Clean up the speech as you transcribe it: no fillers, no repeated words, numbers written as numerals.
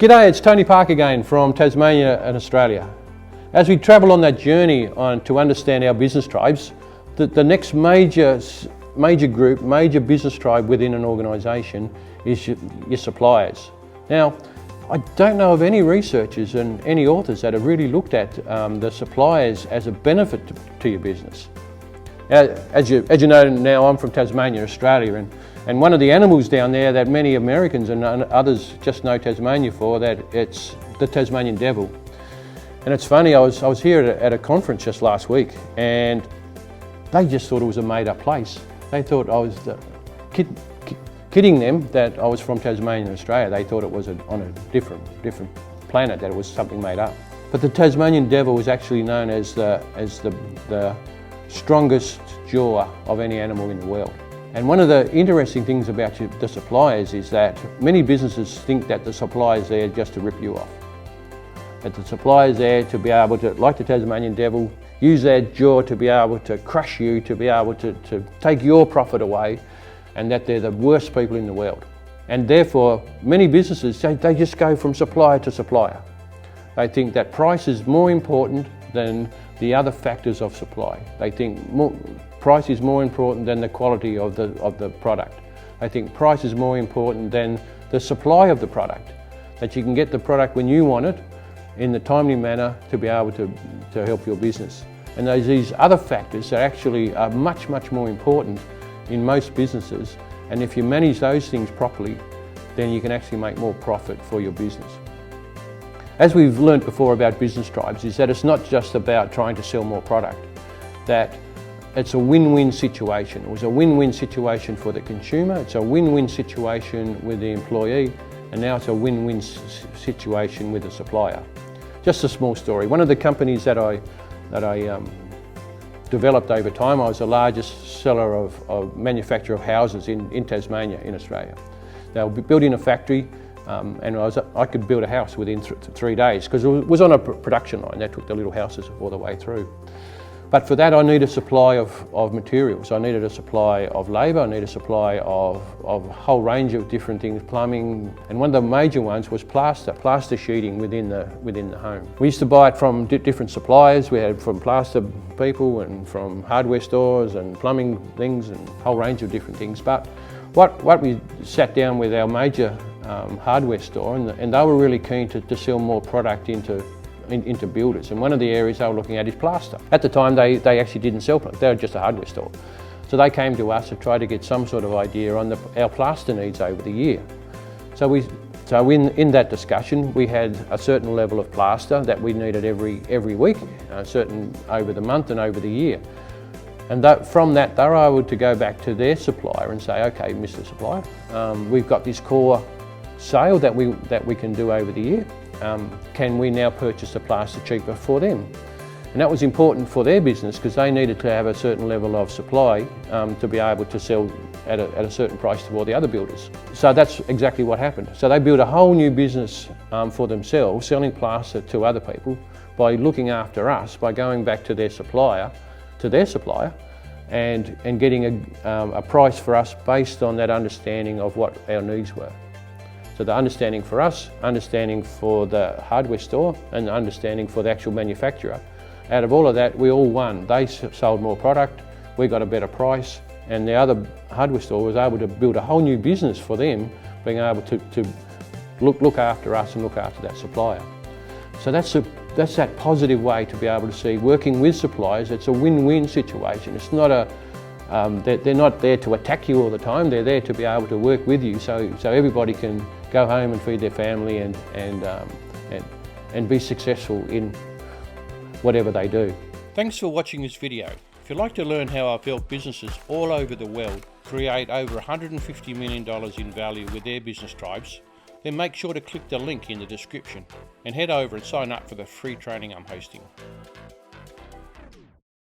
G'day, it's Tony Park again from Tasmania and Australia. As we travel on that journey to understand our business tribes, the next major group, major business tribe within an organisation is your suppliers. Now, I don't know of any researchers and any authors that have really looked at the suppliers as a benefit to your business. As you know now, I'm from Tasmania, Australia, and one of the animals down there that many Americans and others just know Tasmania for, that it's the Tasmanian Devil. And it's funny, I was here at a conference just last week, and they just thought it was a made-up place. They thought I was kidding them that I was from Tasmania, Australia. They thought it was on a different planet, that it was something made up. But the Tasmanian Devil is actually known as the strongest jaw of any animal in the world. And one of the interesting things about the suppliers is that many businesses think that the supplier's there just to rip you off. That the supplier's there to be able to, like the Tasmanian Devil, use their jaw to be able to crush you, to be able to take your profit away, and that they're the worst people in the world. And therefore, many businesses, they just go from supplier to supplier. They think that price is more important than the other factors of supply. They think price is more important than the quality of the product. They think price is more important than the supply of the product. That you can get the product when you want it in the timely manner to be able to help your business. And these other factors that actually are much more important in most businesses, and if you manage those things properly, then you can actually make more profit for your business. As we've learnt before about business tribes, is that it's not just about trying to sell more product, that it's a win-win situation. It was a win-win situation for the consumer, it's a win-win situation with the employee, and now it's a win-win situation with the supplier. Just a small story. One of the companies that I developed over time, I was the largest seller of manufacturer of houses in Tasmania, in Australia. They were building a factory, and I could build a house within 3 days, because it was on a production line. That took the little houses all the way through. But for that, I needed a supply of materials. I needed a supply of labour, I needed a supply of a whole range of different things, plumbing, and one of the major ones was plaster sheeting within the home. We used to buy it from different suppliers. We had from plaster people and from hardware stores and plumbing things and a whole range of different things. But what we sat down with our major hardware store, and they were really keen to sell more product into builders, and one of the areas they were looking at is plaster. At the time they actually didn't sell plaster, they were just a hardware store. So they came to us to try to get some sort of idea on our plaster needs over the year. So in that discussion we had a certain level of plaster that we needed every week, certain over the month and over the year. And from that they were able to go back to their supplier and say, okay, Mr. Supplier, we've got this core sale that we can do over the year. Can we now purchase the plaster cheaper for them? And that was important for their business because they needed to have a certain level of supply to be able to sell at a certain price to all the other builders. So that's exactly what happened. So they built a whole new business for themselves, selling plaster to other people by looking after us, by going back to their supplier, and getting a price for us based on that understanding of what our needs were. So the understanding for us, understanding for the hardware store, and the understanding for the actual manufacturer. Out of all of that, we all won. They sold more product, we got a better price, and the other hardware store was able to build a whole new business for them, being able to look after us and look after that supplier. So that's that positive way to be able to see working with suppliers. It's a win-win situation. It's not they're not there to attack you all the time. They're there to be able to work with you, so everybody can go home and feed their family and be successful in whatever they do. Thanks for watching this video. If you'd like to learn how I've helped businesses all over the world create over $150 million in value with their business tribes, then make sure to click the link in the description and head over and sign up for the free training I'm hosting.